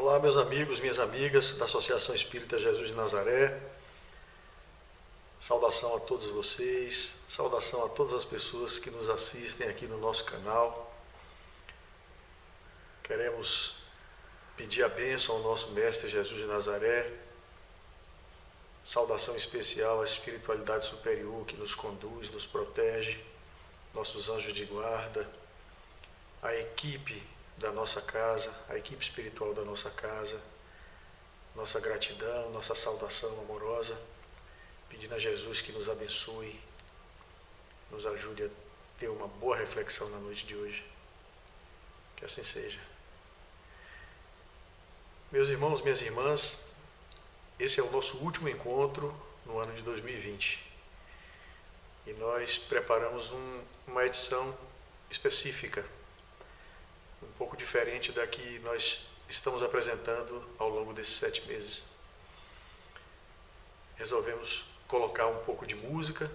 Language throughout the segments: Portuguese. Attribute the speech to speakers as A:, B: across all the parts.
A: Olá, meus amigos, minhas amigas da Associação Espírita Jesus de Nazaré. Saudação a todos vocês, saudação a todas as pessoas que nos assistem aqui no nosso canal. Queremos pedir a bênção ao nosso Mestre Jesus de Nazaré. Saudação especial à espiritualidade superior que nos conduz, nos protege, nossos anjos de guarda, a equipe da nossa casa, a equipe espiritual da nossa casa, nossa gratidão, nossa saudação amorosa, pedindo a Jesus que nos abençoe, nos ajude a ter uma boa reflexão na noite de hoje. Que assim seja. Meus irmãos, minhas irmãs, esse é o nosso último encontro no ano de 2020. E nós preparamos uma edição específica, um pouco diferente da que nós estamos apresentando ao longo desses 7 meses. Resolvemos colocar um pouco de música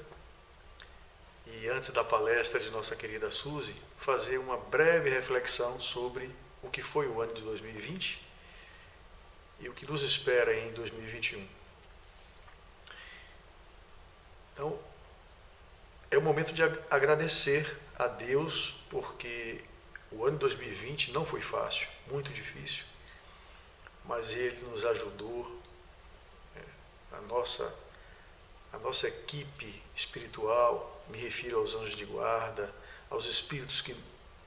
A: e, antes da palestra de nossa querida Suzy, fazer uma breve reflexão sobre o que foi o ano de 2020 e o que nos espera em 2021. Então, é o momento de agradecer a Deus, porque o ano de 2020 não foi fácil, muito difícil, mas Ele nos ajudou, a nossa equipe espiritual, me refiro aos anjos de guarda, aos espíritos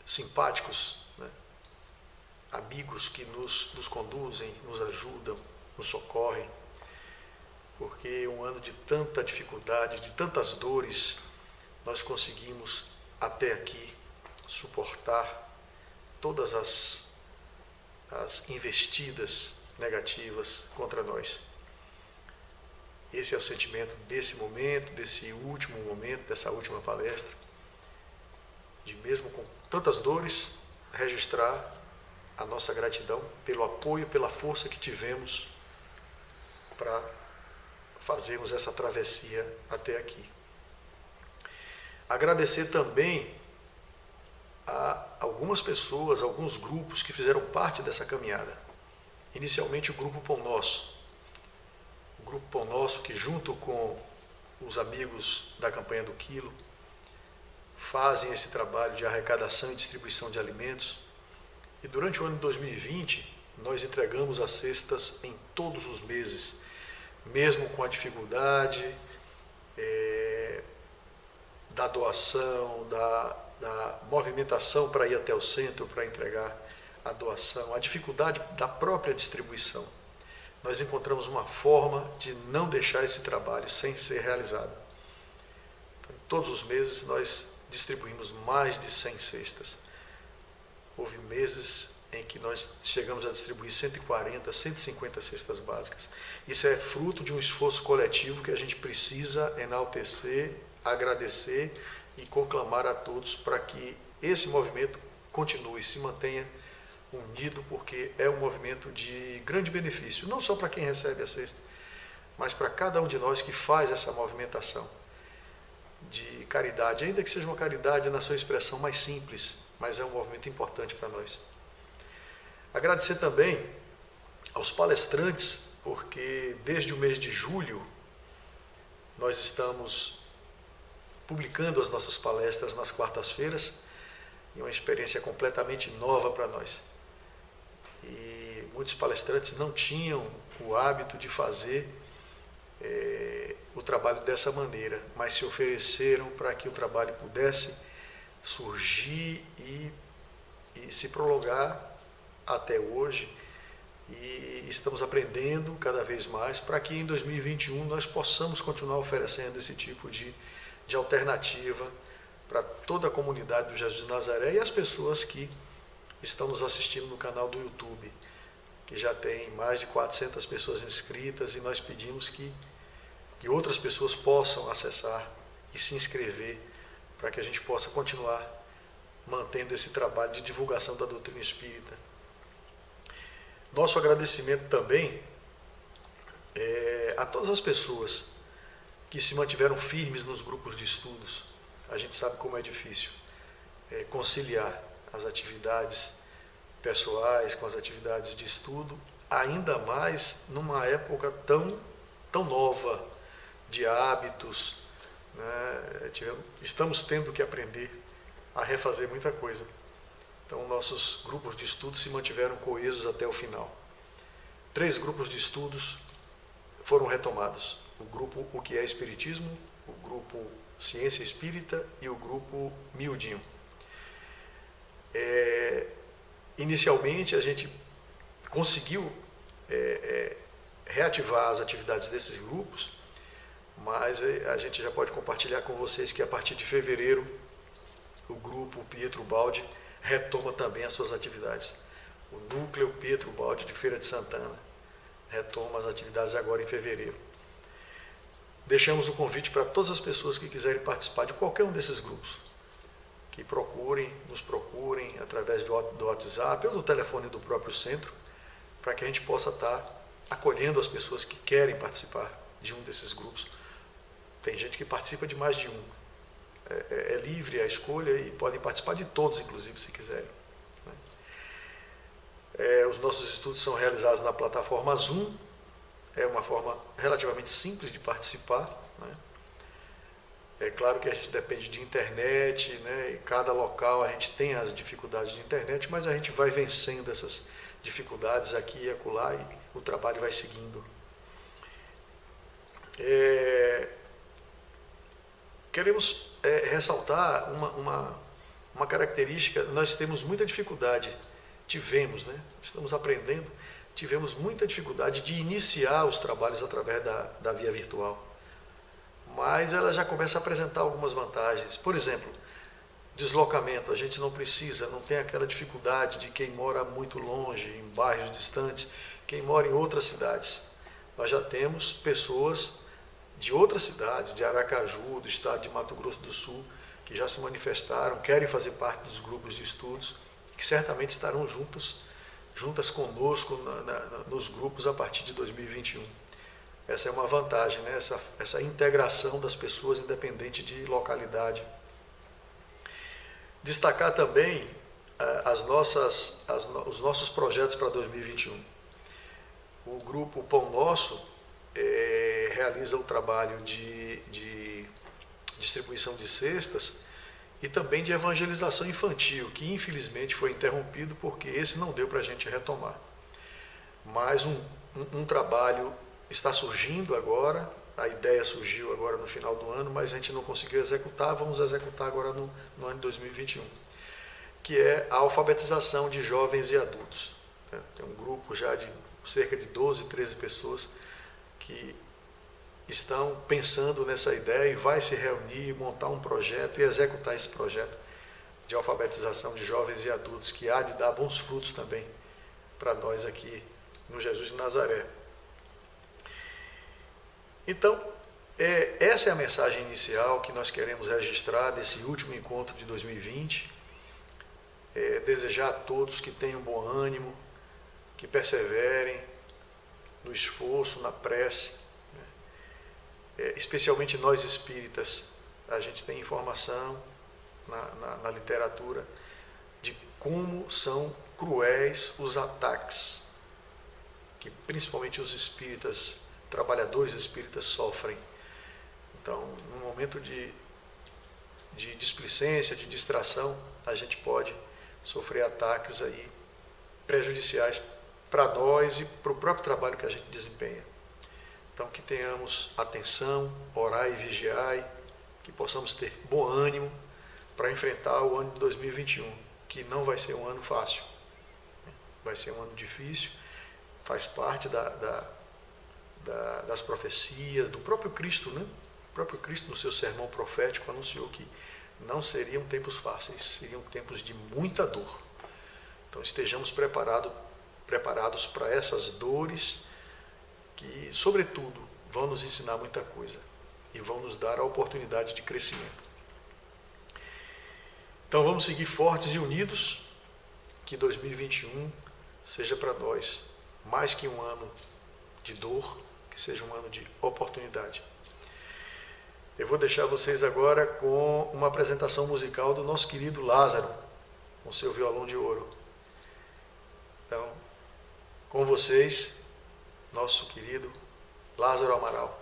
A: simpáticos, amigos que nos conduzem, nos ajudam, nos socorrem, porque um ano de tanta dificuldade, de tantas dores, nós conseguimos até aqui suportar todas as investidas negativas contra nós. Esse é o sentimento desse momento, desse último momento, dessa última palestra, de mesmo com tantas dores, registrar a nossa gratidão pelo apoio, pela força que tivemos para fazermos essa travessia até aqui. Agradecer também a algumas pessoas, alguns grupos que fizeram parte dessa caminhada. Inicialmente o Grupo Pão Nosso. O Grupo Pão Nosso que, junto com os amigos da campanha do Quilo, fazem esse trabalho de arrecadação e distribuição de alimentos. E durante o ano de 2020, nós entregamos as cestas em todos os meses, mesmo com a dificuldade da doação, da movimentação para ir até o centro para entregar a doação, a dificuldade da própria distribuição. Nós encontramos uma forma de não deixar esse trabalho sem ser realizado. Então, todos os meses nós distribuímos mais de 100 cestas. Houve meses em que nós chegamos a distribuir 140, 150 cestas básicas. Isso é fruto de um esforço coletivo que a gente precisa enaltecer, agradecer e conclamar a todos para que esse movimento continue, se mantenha unido, porque é um movimento de grande benefício, não só para quem recebe a cesta, mas para cada um de nós que faz essa movimentação de caridade, ainda que seja uma caridade na sua expressão mais simples, mas é um movimento importante para nós. Agradecer também aos palestrantes, porque desde o mês de julho nós estamos publicando as nossas palestras nas quartas-feiras, e uma experiência completamente nova para nós. E muitos palestrantes não tinham o hábito de fazer o trabalho dessa maneira, mas se ofereceram para que o trabalho pudesse surgir e se prolongar até hoje. E estamos aprendendo cada vez mais para que em 2021 nós possamos continuar oferecendo esse tipo de alternativa para toda a comunidade do Jesus de Nazaré e as pessoas que estão nos assistindo no canal do YouTube, que já tem mais de 400 pessoas inscritas, e nós pedimos que outras pessoas possam acessar e se inscrever para que a gente possa continuar mantendo esse trabalho de divulgação da doutrina espírita. Nosso agradecimento também a todas as pessoas que se mantiveram firmes nos grupos de estudos. A gente sabe como é difícil conciliar as atividades pessoais, com as atividades de estudo, ainda mais numa época tão nova de hábitos, né? Estamos tendo que aprender a refazer muita coisa. Então, nossos grupos de estudo se mantiveram coesos até o final. 3 grupos de estudos foram retomados. O grupo O que é Espiritismo, o grupo Ciência Espírita e o grupo Miudinho. Inicialmente, a gente conseguiu reativar as atividades desses grupos, mas a gente já pode compartilhar com vocês que a partir de fevereiro o grupo Pietro Baldi retoma também as suas atividades. O núcleo Pietro Baldi de Feira de Santana retoma as atividades agora em fevereiro. Deixamos o convite para todas as pessoas que quiserem participar de qualquer um desses grupos, que nos procurem através do WhatsApp ou do telefone do próprio centro, para que a gente possa estar acolhendo as pessoas que querem participar de um desses grupos. Tem gente que participa de mais de um. É livre a escolha e podem participar de todos, inclusive, se quiserem. Os nossos estudos são realizados na plataforma Zoom. É uma forma relativamente simples de participar, né? É claro que a gente depende de internet, né? Em cada local a gente tem as dificuldades de internet, mas a gente vai vencendo essas dificuldades aqui e acolá e o trabalho vai seguindo. Queremos ressaltar uma característica. Nós temos muita dificuldade, estamos aprendendo, tivemos muita dificuldade de iniciar os trabalhos através da via virtual. Mas ela já começa a apresentar algumas vantagens. Por exemplo, deslocamento. A gente não tem aquela dificuldade de quem mora muito longe, em bairros distantes, quem mora em outras cidades. Nós já temos pessoas de outras cidades, de Aracaju, do estado de Mato Grosso do Sul, que já se manifestaram, querem fazer parte dos grupos de estudos, que certamente estarão juntas conosco nos grupos a partir de 2021. Essa é uma vantagem, né? Essa integração das pessoas, independente de localidade. Destacar também os nossos projetos para 2021. O grupo Pão Nosso realiza o trabalho de distribuição de cestas e também de evangelização infantil, que infelizmente foi interrompido porque esse não deu para a gente retomar. Mas um trabalho está surgindo agora, a ideia surgiu agora no final do ano, mas a gente não conseguiu executar, vamos executar agora no ano de 2021, que é a alfabetização de jovens e adultos. Tem um grupo já de cerca de 12, 13 pessoas que estão pensando nessa ideia e vai se reunir, montar um projeto e executar esse projeto de alfabetização de jovens e adultos, que há de dar bons frutos também para nós aqui no Jesus de Nazaré. Então, essa é a mensagem inicial que nós queremos registrar desse último encontro de 2020. Desejar a todos que tenham bom ânimo, que perseverem no esforço, na prece. Especialmente nós espíritas, a gente tem informação na literatura de como são cruéis os ataques que principalmente os espíritas, trabalhadores espíritas, sofrem. Então, num momento de displicência, de distração, a gente pode sofrer ataques aí prejudiciais para nós e para o próprio trabalho que a gente desempenha. Então, que tenhamos atenção, orai e vigiai, que possamos ter bom ânimo para enfrentar o ano de 2021, que não vai ser um ano fácil. Vai ser um ano difícil, faz parte das profecias do próprio Cristo, né? O próprio Cristo, no seu sermão profético, anunciou que não seriam tempos fáceis, seriam tempos de muita dor. Então, estejamos preparados para essas dores que, sobretudo, vão nos ensinar muita coisa e vão nos dar a oportunidade de crescimento. Então, vamos seguir fortes e unidos, que 2021 seja para nós mais que um ano de dor, que seja um ano de oportunidade. Eu vou deixar vocês agora com uma apresentação musical do nosso querido Lázaro, com seu violão de ouro. Com vocês, nosso querido Lázaro Amaral.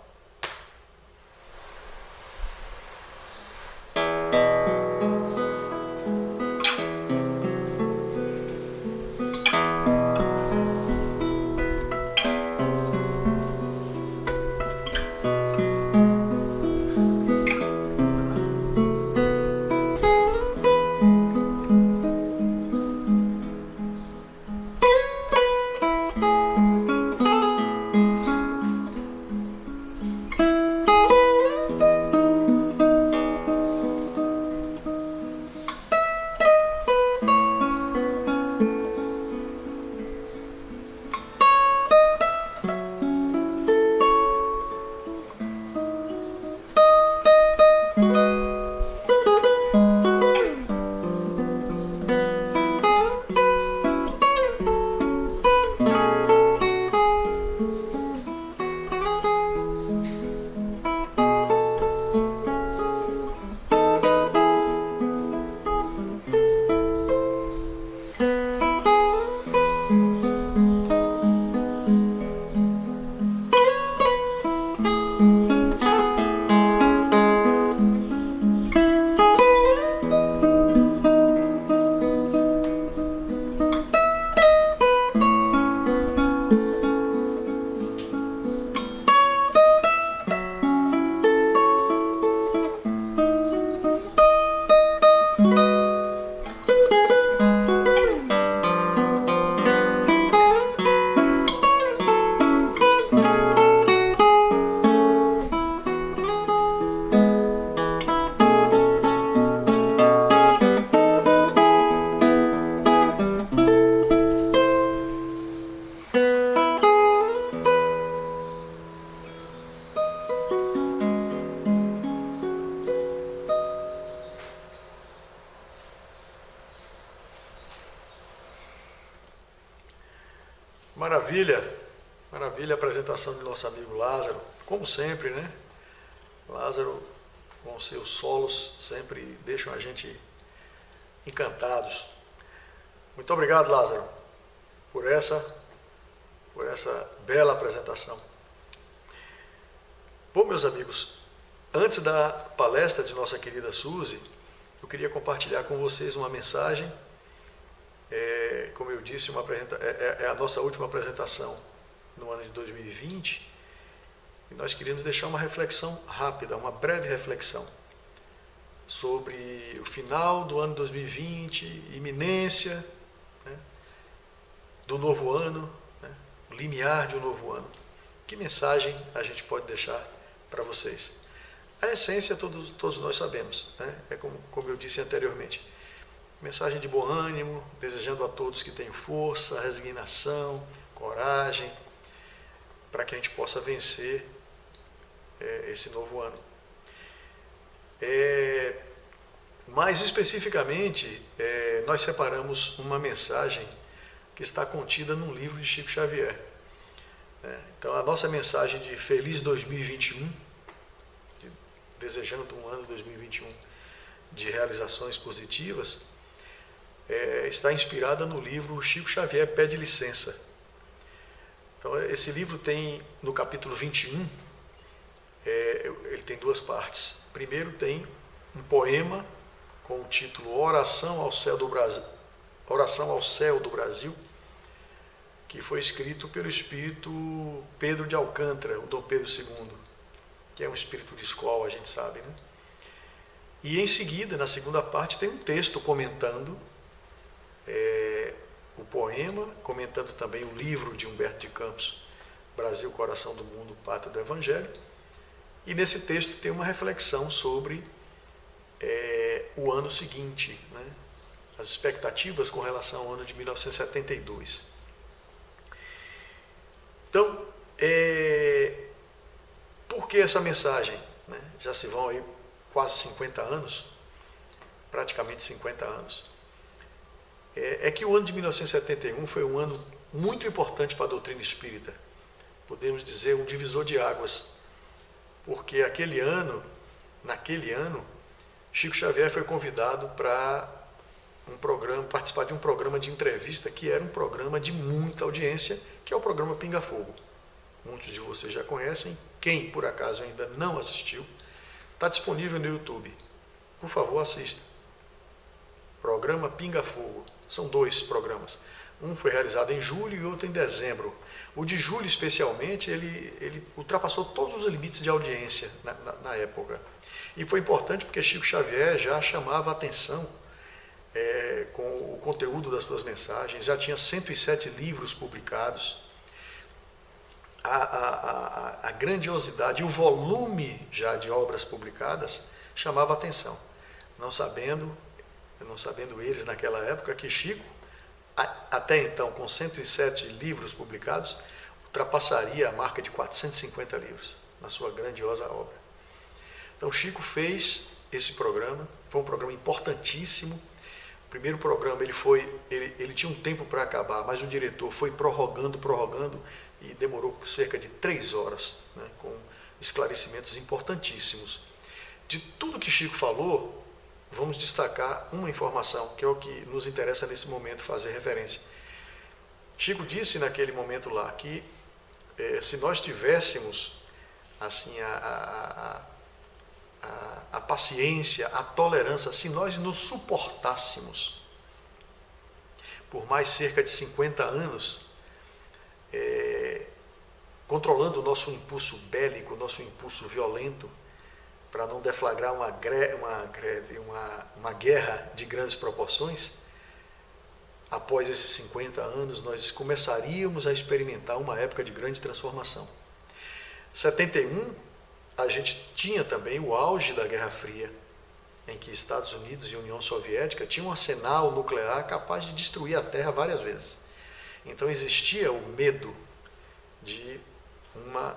A: Maravilha, maravilha a apresentação do nosso amigo Lázaro, como sempre, né? Lázaro, com seus solos, sempre deixam a gente encantados. Muito obrigado, Lázaro, por essa bela apresentação. Bom, meus amigos, antes da palestra de nossa querida Suzy, eu queria compartilhar com vocês uma mensagem. Como eu disse, é a nossa última apresentação no ano de 2020 e nós queríamos deixar uma reflexão rápida, uma breve reflexão sobre o final do ano 2020, iminência, né, do novo ano, né, o limiar de um novo ano. Que mensagem a gente pode deixar para vocês? A essência todos nós sabemos, né? É como eu disse anteriormente. Mensagem de bom ânimo, desejando a todos que tenham força, resignação, coragem, para que a gente possa vencer esse novo ano. Mais especificamente, nós separamos uma mensagem que está contida num livro de Chico Xavier. Então, a nossa mensagem de Feliz 2021, desejando um ano 2021 de realizações positivas, está inspirada no livro Chico Xavier Pede Licença. Então, esse livro tem, no capítulo 21, ele tem duas partes. Primeiro tem um poema com o título Oração ao Céu do Brasil, Oração ao Céu do Brasil, que foi escrito pelo espírito Pedro de Alcântara, o Dom Pedro II, que é um espírito de escola, a gente sabe, né? E em seguida, na segunda parte, tem um texto comentando o poema, comentando também o livro de Humberto de Campos, Brasil, Coração do Mundo, Pátria do Evangelho. E nesse texto tem uma reflexão sobre o ano seguinte, né? As expectativas com relação ao ano de 1972. Então, por que essa mensagem? Né? Já se vão aí quase 50 anos, praticamente 50 anos. Que o ano de 1971 foi um ano muito importante para a doutrina espírita. Podemos dizer um divisor de águas. Porque naquele ano, Chico Xavier foi convidado para participar de um programa de entrevista que era um programa de muita audiência, que é o programa Pinga Fogo. Muitos de vocês já conhecem. Quem, por acaso, ainda não assistiu, está disponível no YouTube. Por favor, assista. Programa Pinga Fogo. São 2 programas. Um foi realizado em julho e outro em dezembro. O de julho, especialmente, ele ultrapassou todos os limites de audiência na época. E foi importante porque Chico Xavier já chamava a atenção com o conteúdo das suas mensagens, já tinha 107 livros publicados. A grandiosidade e o volume já de obras publicadas chamava a atenção. Não sabendo eles naquela época que Chico, até então com 107 livros publicados, ultrapassaria a marca de 450 livros na sua grandiosa obra. Então Chico fez esse programa, foi um programa importantíssimo. O primeiro programa ele tinha um tempo para acabar, mas o diretor foi prorrogando e demorou cerca de 3 horas, né, com esclarecimentos importantíssimos. De tudo que Chico falou, vamos destacar uma informação, que é o que nos interessa nesse momento fazer referência. Chico disse naquele momento lá que se nós tivéssemos assim, a paciência, a tolerância, se nós nos suportássemos por mais cerca de 50 anos, controlando o nosso impulso bélico, o nosso impulso violento, para não deflagrar uma guerra de grandes proporções, após esses 50 anos, nós começaríamos a experimentar uma época de grande transformação. 71, a gente tinha também o auge da Guerra Fria, em que Estados Unidos e União Soviética tinham um arsenal nuclear capaz de destruir a Terra várias vezes. Então existia o medo de uma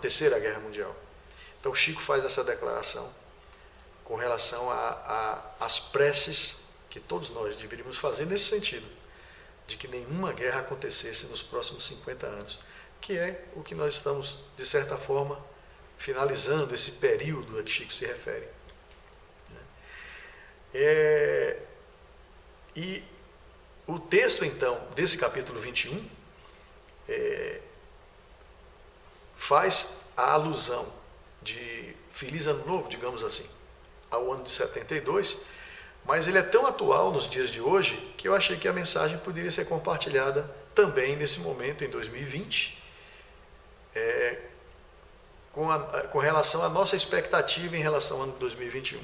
A: terceira guerra mundial. Então Chico faz essa declaração com relação às preces que todos nós deveríamos fazer nesse sentido, de que nenhuma guerra acontecesse nos próximos 50 anos, que é o que nós estamos, de certa forma, finalizando esse período a que Chico se refere. E o texto, então, desse capítulo 21 faz a alusão de Feliz Ano Novo, digamos assim, ao ano de 72, mas ele é tão atual nos dias de hoje que eu achei que a mensagem poderia ser compartilhada também nesse momento, em 2020, com relação à nossa expectativa em relação ao ano de 2021.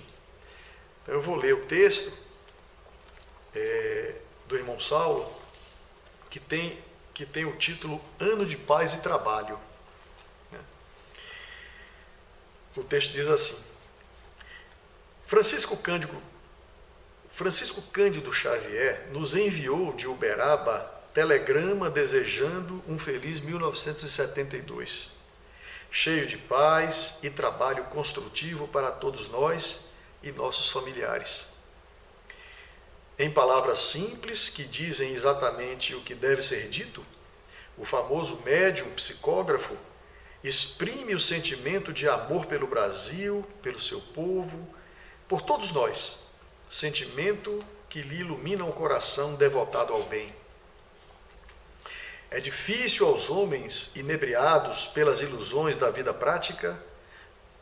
A: Então eu vou ler o texto do irmão Saulo, que tem o título Ano de Paz e Trabalho. O texto diz assim: Francisco Cândido Xavier nos enviou de Uberaba telegrama desejando um feliz 1972, cheio de paz e trabalho construtivo para todos nós e nossos familiares. Em palavras simples que dizem exatamente o que deve ser dito, o famoso médium psicógrafo exprime o sentimento de amor pelo Brasil, pelo seu povo, por todos nós, sentimento que lhe ilumina o coração devotado ao bem. É difícil aos homens inebriados pelas ilusões da vida prática,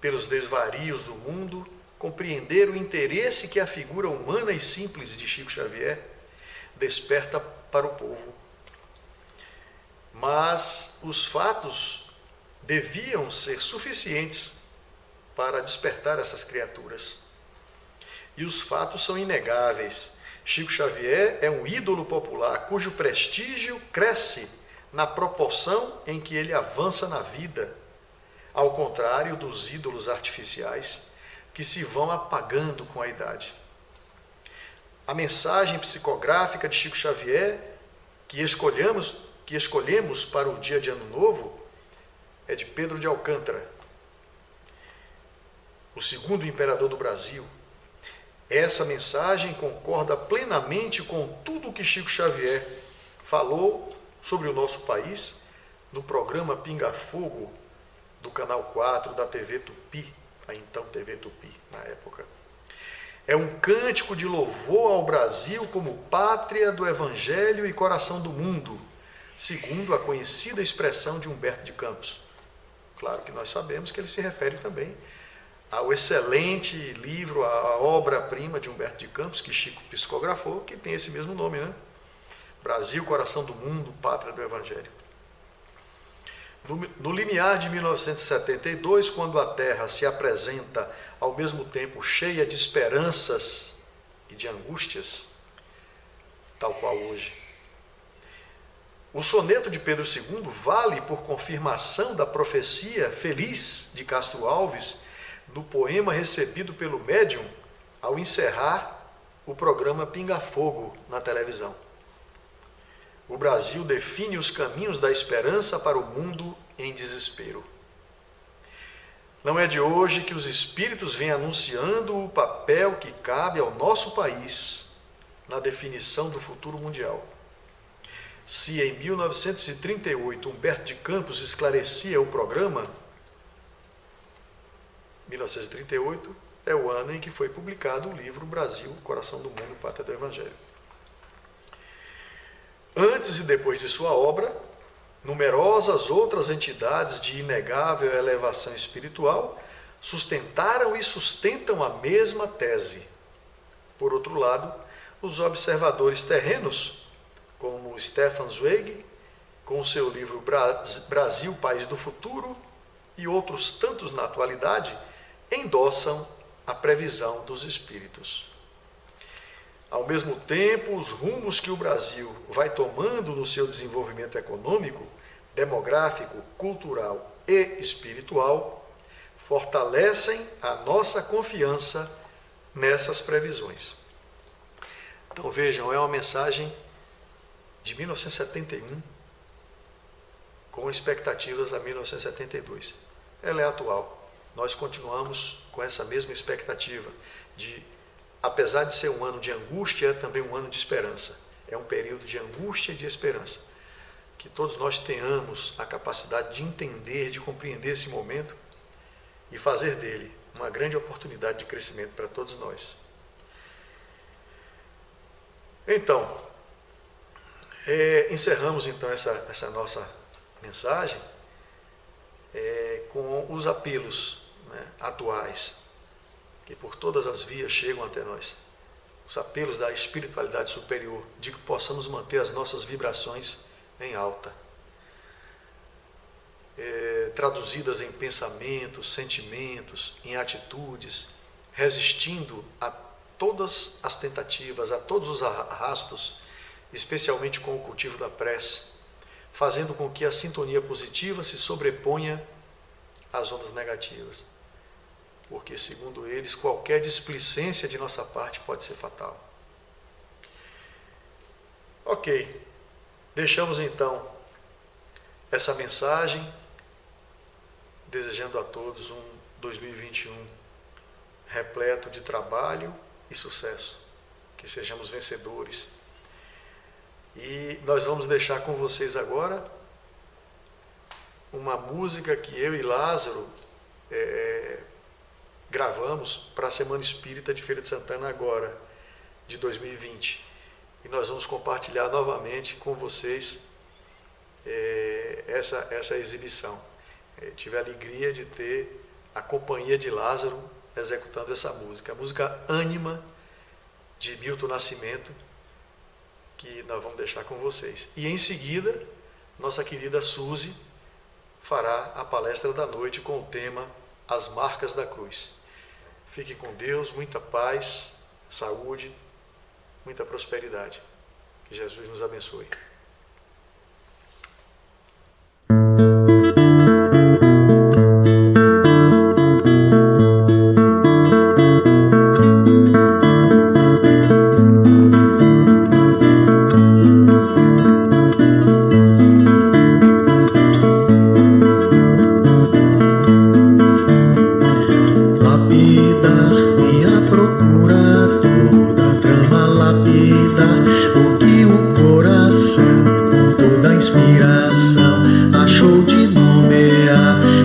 A: pelos desvarios do mundo, compreender o interesse que a figura humana e simples de Chico Xavier desperta para o povo. Mas os fatos deviam ser suficientes para despertar essas criaturas. E os fatos são inegáveis. Chico Xavier é um ídolo popular cujo prestígio cresce na proporção em que ele avança na vida, ao contrário dos ídolos artificiais que se vão apagando com a idade. A mensagem psicográfica de Chico Xavier que escolhemos para o dia de Ano Novo é de Pedro de Alcântara, o segundo imperador do Brasil. Essa mensagem concorda plenamente com tudo o que Chico Xavier falou sobre o nosso país no programa Pinga Fogo do Canal 4 da TV Tupi, a então TV Tupi, na época. É um cântico de louvor ao Brasil como pátria do Evangelho e coração do mundo, segundo a conhecida expressão de Humberto de Campos. Claro que nós sabemos que ele se refere também ao excelente livro, a obra-prima de Humberto de Campos, que Chico psicografou, que tem esse mesmo nome, né? Brasil, coração do mundo, pátria do Evangelho. No limiar de 1972, quando a Terra se apresenta ao mesmo tempo cheia de esperanças e de angústias, tal qual hoje, o soneto de Pedro II vale por confirmação da profecia feliz de Castro Alves no poema recebido pelo médium ao encerrar o programa Pinga Fogo na televisão. O Brasil define os caminhos da esperança para o mundo em desespero. Não é de hoje que os espíritos vêm anunciando o papel que cabe ao nosso país na definição do futuro mundial. Se em 1938 Humberto de Campos esclarecia o programa, 1938 é o ano em que foi publicado o livro Brasil, Coração do Mundo, Pátria do Evangelho. Antes e depois de sua obra, numerosas outras entidades de inegável elevação espiritual sustentaram e sustentam a mesma tese. Por outro lado, os observadores terrenos, como Stefan Zweig, com seu livro Brasil, País do Futuro, e outros tantos na atualidade, endossam a previsão dos espíritos. Ao mesmo tempo, os rumos que o Brasil vai tomando no seu desenvolvimento econômico, demográfico, cultural e espiritual, fortalecem a nossa confiança nessas previsões. Então vejam, é uma mensagem de 1971 com expectativas a 1972. Ela é atual. Nós continuamos com essa mesma expectativa de, apesar de ser um ano de angústia, é também um ano de esperança. É um período de angústia e de esperança. Que todos nós tenhamos a capacidade de entender, de compreender esse momento e fazer dele uma grande oportunidade de crescimento para todos nós. Então, encerramos então essa nossa mensagem com os apelos, né, atuais, que por todas as vias chegam até nós. Os apelos da espiritualidade superior, de que possamos manter as nossas vibrações em alta, traduzidas em pensamentos, sentimentos, em atitudes, resistindo a todas as tentativas, a todos os arrastos, especialmente com o cultivo da prece, fazendo com que a sintonia positiva se sobreponha às ondas negativas. Porque, segundo eles, qualquer displicência de nossa parte pode ser fatal. Ok, deixamos então essa mensagem, desejando a todos um 2021 repleto de trabalho e sucesso, que sejamos vencedores. E nós vamos deixar com vocês agora uma música que eu e Lázaro gravamos para a Semana Espírita de Feira de Santana agora, de 2020. E nós vamos compartilhar novamente com vocês essa exibição. Tive a alegria de ter a companhia de Lázaro executando essa música. A música Ânima, de Milton Nascimento, que nós vamos deixar com vocês. E em seguida, nossa querida Suzy fará a palestra da noite com o tema As Marcas da Cruz. Fiquem com Deus, muita paz, saúde, muita prosperidade. Que Jesus nos abençoe.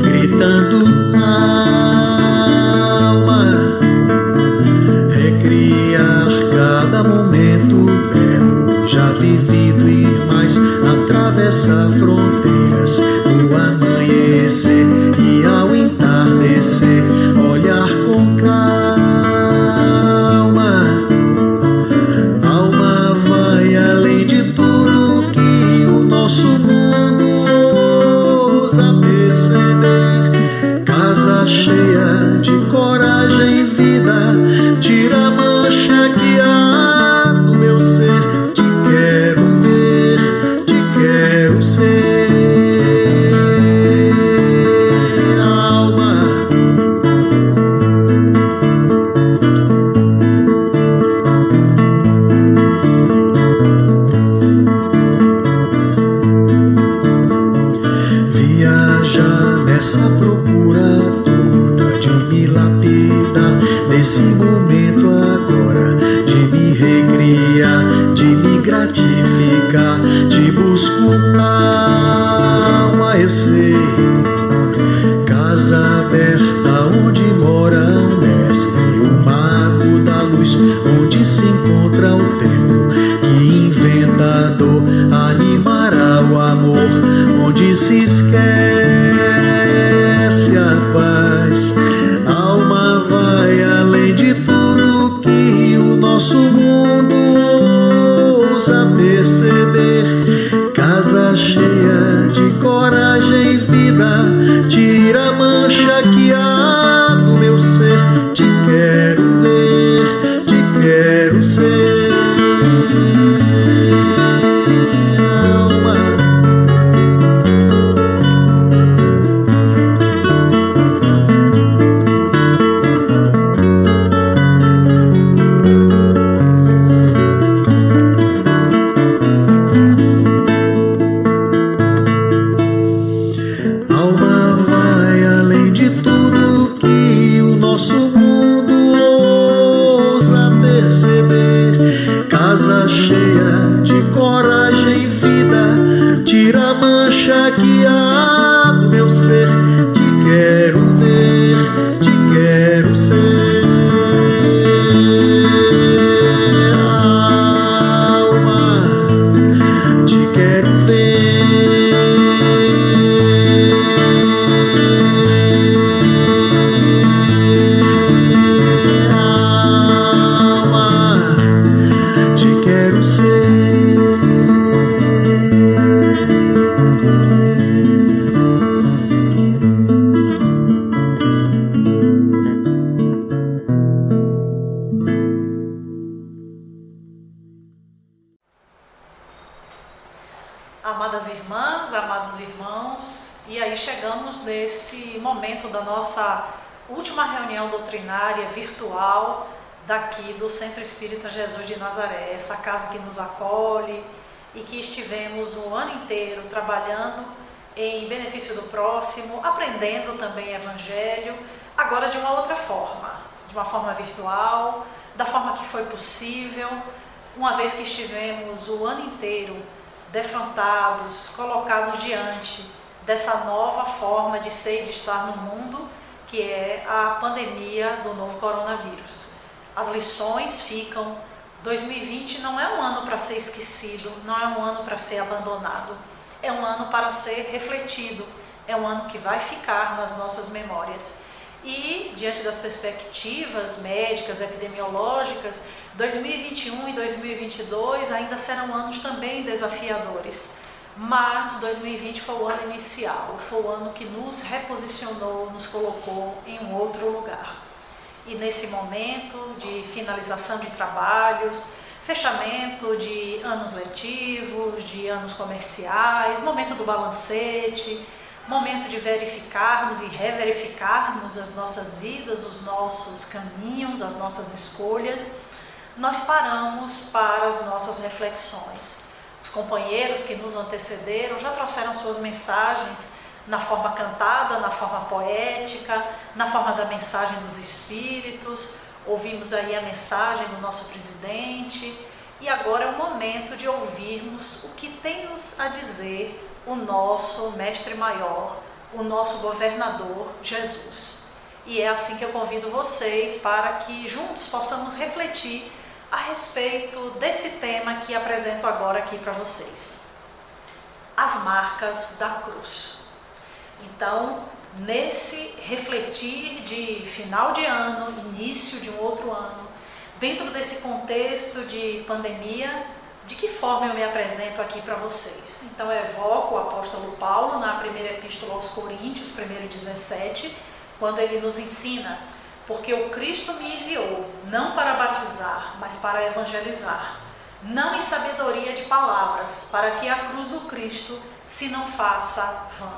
B: Gritando alma, esteja nessa procura toda de me lapidar, nesse momento agora de me recriar, de me gratificar, te busco alma, eu sei, casa aberta onde mora o mestre, o mago da luz, onde se encontra o templo que inventa a dor, animará o amor, onde se esquece a paz. Alma vai além de tudo que o nosso mundo ousa perceber. Casa cheia de coragem e vida, tira a mancha que há no meu ser. Te quero ver, te quero ser. Cheia de coragem e vida, tira a mancha que há do meu ser. Te quero ver, te quero ser. Alma, te quero ver.
C: Amadas irmãs, amados irmãos, e aí chegamos nesse momento da nossa última reunião doutrinária virtual daqui do Centro Espírita Jesus de Nazaré, essa casa que nos acolhe e que estivemos o ano inteiro trabalhando em benefício do próximo, aprendendo também Evangelho, agora de uma outra forma, de uma forma virtual, da forma que foi possível, uma vez que estivemos o ano inteiro defrontados, colocados diante dessa nova forma de ser e de estar no mundo, que é a pandemia do novo coronavírus. As lições ficam. 2020 não é um ano para ser esquecido, não é um ano para ser abandonado, é um ano para ser refletido, é um ano que vai ficar nas nossas memórias. E, diante das perspectivas médicas, epidemiológicas, 2021 e 2022 ainda serão anos também desafiadores. Mas 2020 foi o ano inicial, foi o ano que nos reposicionou, nos colocou em um outro lugar. E nesse momento de finalização de trabalhos, fechamento de anos letivos, de anos comerciais, momento do balancete, momento de verificarmos e reverificarmos as nossas vidas, os nossos caminhos, as nossas escolhas, nós paramos para as nossas reflexões. Os companheiros que nos antecederam já trouxeram suas mensagens na forma cantada, na forma poética, na forma da mensagem dos Espíritos. Ouvimos aí a mensagem do nosso presidente e agora é o momento de ouvirmos o que tem-nos a dizer o nosso mestre maior, o nosso governador Jesus. E é assim que eu convido vocês para que juntos possamos refletir a respeito desse tema que apresento agora aqui para vocês. As marcas da cruz. Então, nesse refletir de final de ano, início de um outro ano, dentro desse contexto de pandemia, de que forma eu me apresento aqui para vocês? Então eu evoco o apóstolo Paulo na primeira epístola aos Coríntios, 1:17, quando ele nos ensina: porque o Cristo me enviou, não para batizar, mas para evangelizar, não em sabedoria de palavras, para que a cruz do Cristo se não faça vã.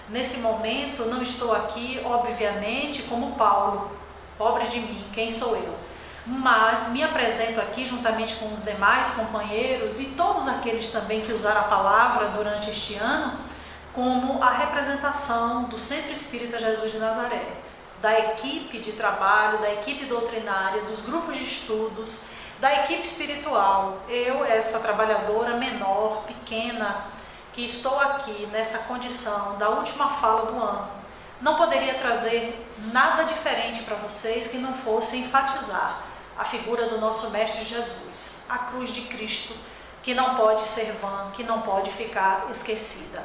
C: Nesse momento não estou aqui, obviamente, como Paulo, pobre de mim, quem sou eu? Mas me apresento aqui juntamente com os demais companheiros e todos aqueles também que usaram a palavra durante este ano, como a representação do Centro Espírita Jesus de Nazaré, da equipe de trabalho, da equipe doutrinária, dos grupos de estudos, da equipe espiritual. Eu, essa trabalhadora menor, pequena, que estou aqui nessa condição da última fala do ano, não poderia trazer nada diferente para vocês que não fosse enfatizar a figura do nosso Mestre Jesus, a cruz de Cristo, que não pode ser vã, que não pode ficar esquecida.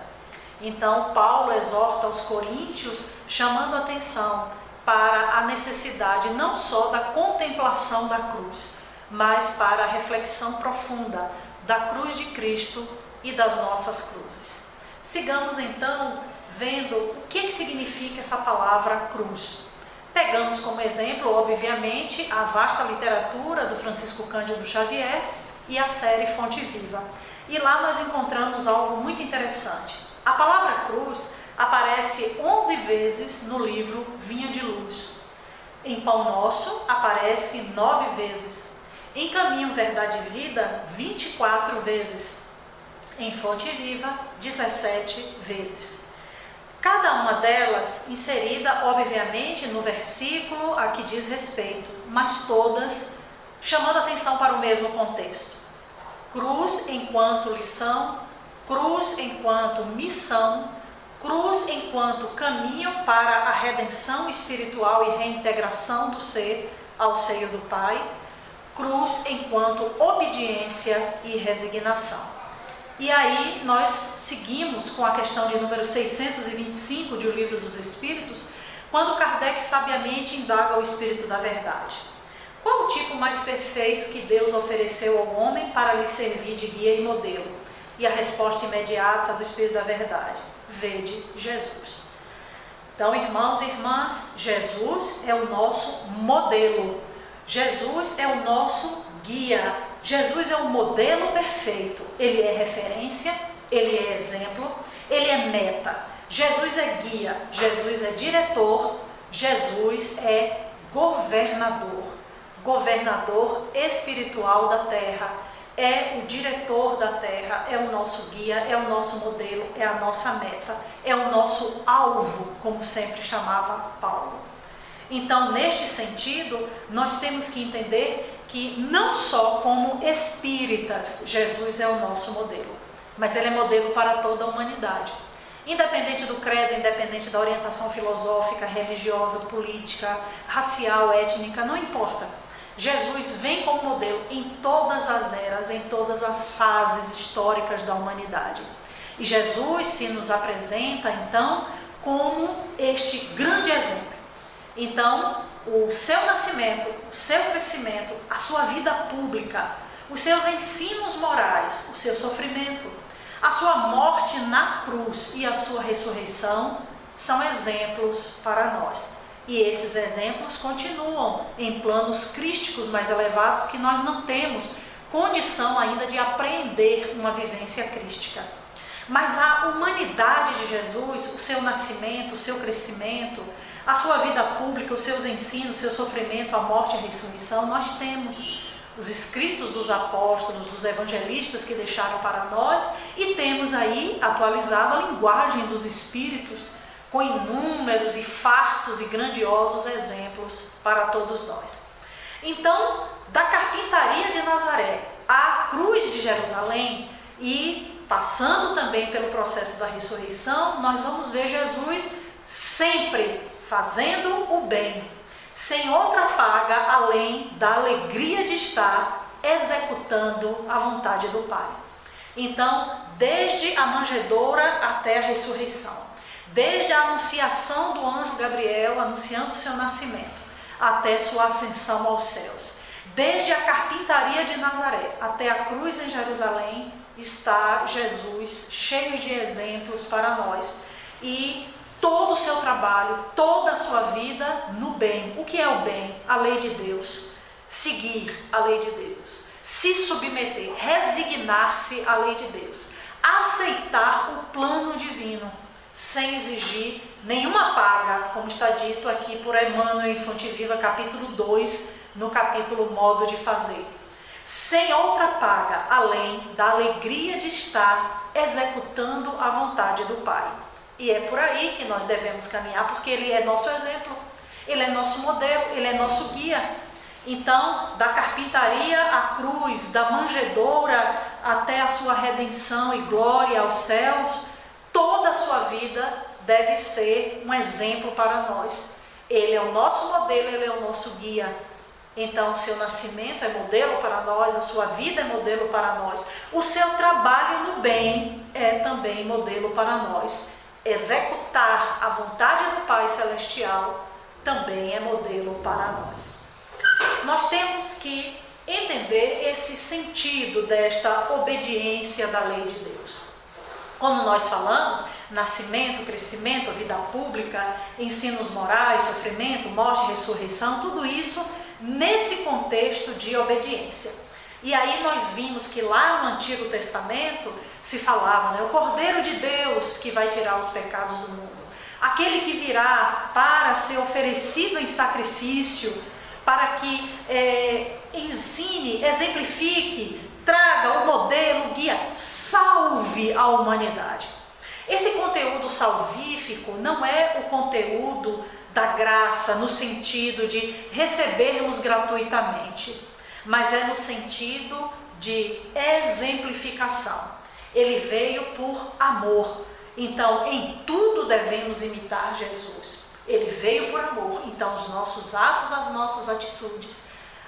C: Então, Paulo exorta aos coríntios, chamando a atenção para a necessidade não só da contemplação da cruz, mas para a reflexão profunda da cruz de Cristo e das nossas cruzes. Sigamos então vendo o que significa essa palavra cruz. Pegamos como exemplo, obviamente, a vasta literatura do Francisco Cândido Xavier e a série Fonte Viva. E lá nós encontramos algo muito interessante. A palavra cruz aparece 11 vezes no livro Vinha de Luz. Em Pão Nosso aparece 9 vezes. Em Caminho, Verdade e Vida, 24 vezes. Em Fonte Viva, 17 vezes. Cada uma delas inserida, obviamente, no versículo a que diz respeito, mas todas chamando atenção para o mesmo contexto. Cruz enquanto lição, cruz enquanto missão, cruz enquanto caminho para a redenção espiritual e reintegração do ser ao seio do Pai, cruz enquanto obediência e resignação. E aí nós seguimos com a questão de número 625 de O Livro dos Espíritos, quando Kardec sabiamente indaga o Espírito da Verdade. Qual o tipo mais perfeito que Deus ofereceu ao homem para lhe servir de guia e modelo? E a resposta imediata do Espírito da Verdade: vede Jesus. Então, irmãos e irmãs, Jesus é o nosso modelo. Jesus é o nosso guia. Jesus é o modelo perfeito. Ele é referência, ele é exemplo, ele é meta. Jesus é guia, Jesus é diretor, Jesus é governador. Governador espiritual da terra. É o diretor da terra, é o nosso guia, é o nosso modelo, é a nossa meta, é o nosso alvo, como sempre chamava Paulo. Então, neste sentido, nós temos que entender que não só como espíritas Jesus é o nosso modelo, mas ele é modelo para toda a humanidade. Independente do credo, independente da orientação filosófica, religiosa, política, racial, étnica, não importa. Jesus vem como modelo em todas as eras, em todas as fases históricas da humanidade. E Jesus se nos apresenta, então, como este grande exemplo. Então, o seu nascimento, o seu crescimento, a sua vida pública, os seus ensinos morais, o seu sofrimento, a sua morte na cruz e a sua ressurreição são exemplos para nós. E esses exemplos continuam em planos crísticos mais elevados que nós não temos condição ainda de apreender uma vivência crística. Mas a humanidade de Jesus, o seu nascimento, o seu crescimento, a sua vida pública, os seus ensinos, o seu sofrimento, a morte e a ressurreição, nós temos os escritos dos apóstolos, dos evangelistas que deixaram para nós, e temos aí atualizado a linguagem dos espíritos com inúmeros e fartos e grandiosos exemplos para todos nós. Então, da carpintaria de Nazaré à cruz de Jerusalém e passando também pelo processo da ressurreição, nós vamos ver Jesus sempre fazendo o bem, sem outra paga além da alegria de estar executando a vontade do Pai. Então, desde a manjedoura até a ressurreição, desde a anunciação do anjo Gabriel anunciando o seu nascimento, até sua ascensão aos céus, desde a carpintaria de Nazaré até a cruz em Jerusalém, está Jesus cheio de exemplos para nós, e todo o seu trabalho, toda a sua vida no bem. O que é o bem? A lei de Deus. Seguir a lei de Deus. Se submeter, resignar-se à lei de Deus. Aceitar o plano divino, sem exigir nenhuma paga, como está dito aqui por Emmanuel em Fonte Viva, capítulo 2, no capítulo Modo de Fazer. sem outra paga, além da alegria de estar executando a vontade do Pai. E é por aí que nós devemos caminhar, porque Ele é nosso exemplo, Ele é nosso modelo, Ele é nosso guia. Então, da carpintaria à cruz, da manjedoura até a sua redenção e glória aos céus, toda a sua vida deve ser um exemplo para nós. Ele é o nosso modelo, Ele é o nosso guia. Então, o seu nascimento é modelo para nós, a sua vida é modelo para nós. O seu trabalho no bem é também modelo para nós. Executar a vontade do Pai Celestial também é modelo para nós. Nós temos que entender esse sentido desta obediência da lei de Deus. Como nós falamos, nascimento, crescimento, vida pública, ensinos morais, sofrimento, morte, ressurreição, tudo isso nesse contexto de obediência. E aí nós vimos que lá no Antigo Testamento se falava, o Cordeiro de Deus que vai tirar os pecados do mundo. Aquele que virá para ser oferecido em sacrifício, para que ensine, exemplifique, traga o modelo, guia, salve a humanidade. Esse conteúdo salvífico não é o conteúdo da graça no sentido de recebermos gratuitamente, mas é no sentido de exemplificação. Ele veio por amor, então em tudo devemos imitar Jesus. Ele veio por amor, então os nossos atos, as nossas atitudes,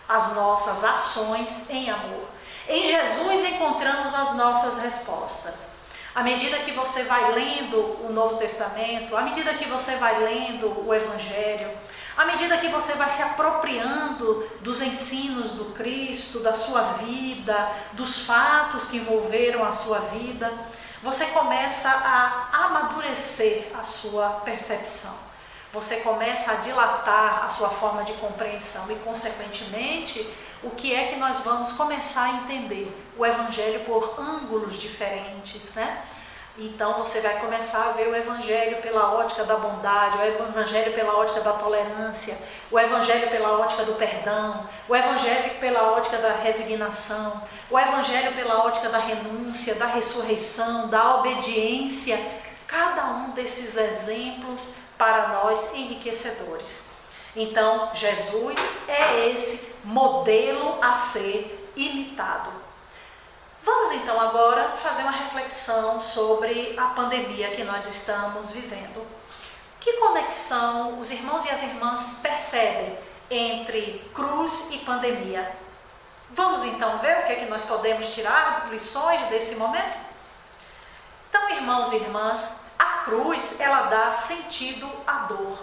C: as nossas ações em amor. Em Jesus encontramos as nossas respostas. À medida que você vai lendo o Novo Testamento, à medida que você vai lendo o Evangelho, à medida que você vai se apropriando dos ensinos do Cristo, da sua vida, dos fatos que envolveram a sua vida, você começa a amadurecer a sua percepção. Você começa a dilatar a sua forma de compreensão e, consequentemente, o que é que nós vamos começar a entender? O Evangelho por ângulos diferentes, né? Então você vai começar a ver o Evangelho pela ótica da bondade, o Evangelho pela ótica da tolerância, o Evangelho pela ótica do perdão, o Evangelho pela ótica da resignação, o Evangelho pela ótica da renúncia, da ressurreição, da obediência. Cada um desses exemplos para nós enriquecedores. Então, Jesus é esse modelo a ser imitado. Vamos então agora fazer uma reflexão sobre a pandemia que nós estamos vivendo. Que conexão os irmãos e as irmãs percebem entre cruz e pandemia? Vamos então ver o que é que nós podemos tirar lições desse momento? Então, irmãos e irmãs, a cruz, ela dá sentido à dor.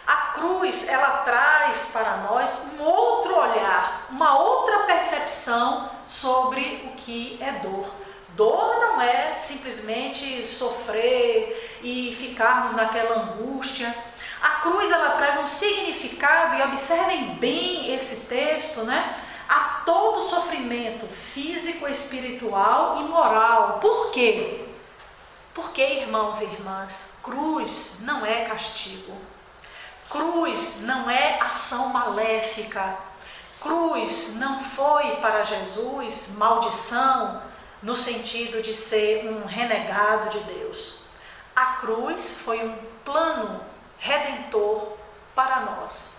C: A cruz, ela traz para nós um outro olhar, uma outra percepção sobre o que é dor. Dor não é simplesmente sofrer e ficarmos naquela angústia. A cruz, ela traz um significado, e observem bem esse texto, a todo sofrimento físico, espiritual e moral. Por quê? Porque, irmãos e irmãs, cruz não é castigo. Cruz não é ação maléfica. Cruz não foi para Jesus maldição no sentido de ser um renegado de Deus. A cruz foi um plano redentor para nós.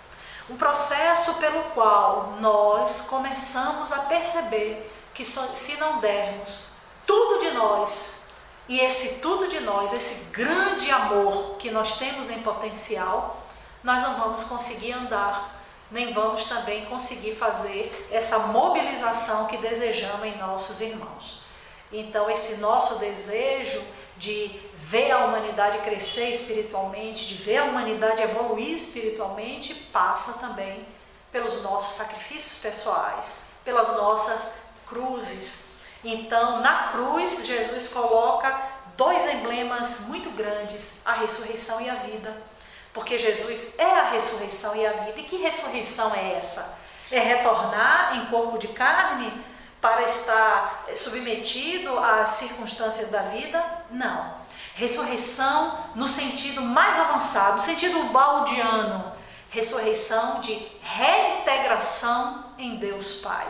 C: Um processo pelo qual nós começamos a perceber que se não dermos tudo de nós, e esse tudo de nós, esse grande amor que nós temos em potencial, nós não vamos conseguir andar, nem vamos também conseguir fazer essa mobilização que desejamos em nossos irmãos. Então, esse nosso desejo de ver a humanidade crescer espiritualmente, de ver a humanidade evoluir espiritualmente, passa também pelos nossos sacrifícios pessoais, pelas nossas cruzes. Então, na cruz, Jesus coloca dois emblemas muito grandes, a ressurreição e a vida. Porque Jesus é a ressurreição e a vida. E que ressurreição é essa? É retornar em corpo de carne para estar submetido às circunstâncias da vida? Não. Ressurreição no sentido mais avançado, no sentido baldiano. Ressurreição de reintegração em Deus Pai.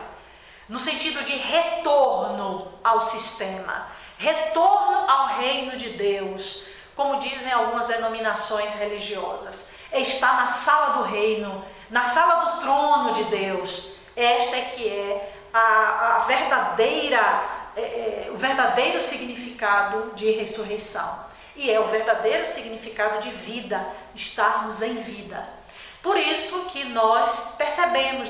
C: no sentido de retorno ao sistema, retorno ao reino de Deus, como dizem algumas denominações religiosas. É estar na sala do reino, na sala do trono de Deus. Esta é que é o verdadeiro significado de ressurreição. E é o verdadeiro significado de vida, estarmos em vida. Por isso que nós percebemos,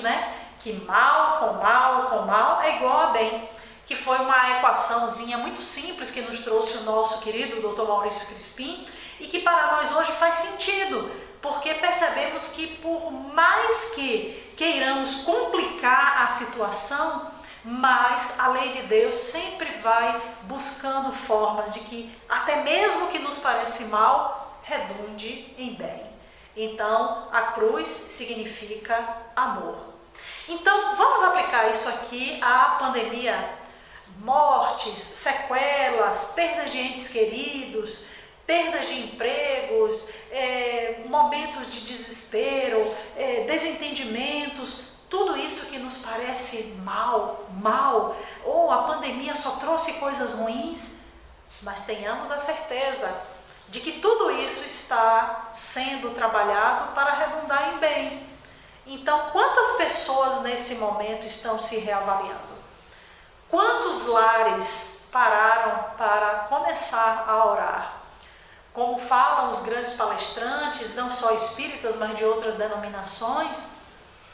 C: que mal com mal com mal é igual a bem. Que foi uma equaçãozinha muito simples que nos trouxe o nosso querido Dr. Maurício Crispim e que para nós hoje faz sentido, porque percebemos que por mais que queiramos complicar a situação, mas a lei de Deus sempre vai buscando formas de que até mesmo que nos parece mal, redunde em bem. Então, a cruz significa amor. Então, vamos aplicar isso aqui à pandemia. Mortes, sequelas, perdas de entes queridos, perdas de empregos, momentos de desespero, desentendimentos, tudo isso que nos parece mal, ou a pandemia só trouxe coisas ruins, mas tenhamos a certeza de que tudo isso está sendo trabalhado para redundar em bem. Então, quantas pessoas nesse momento estão se reavaliando? Quantos lares pararam para começar a orar? Como falam os grandes palestrantes, não só espíritas, mas de outras denominações,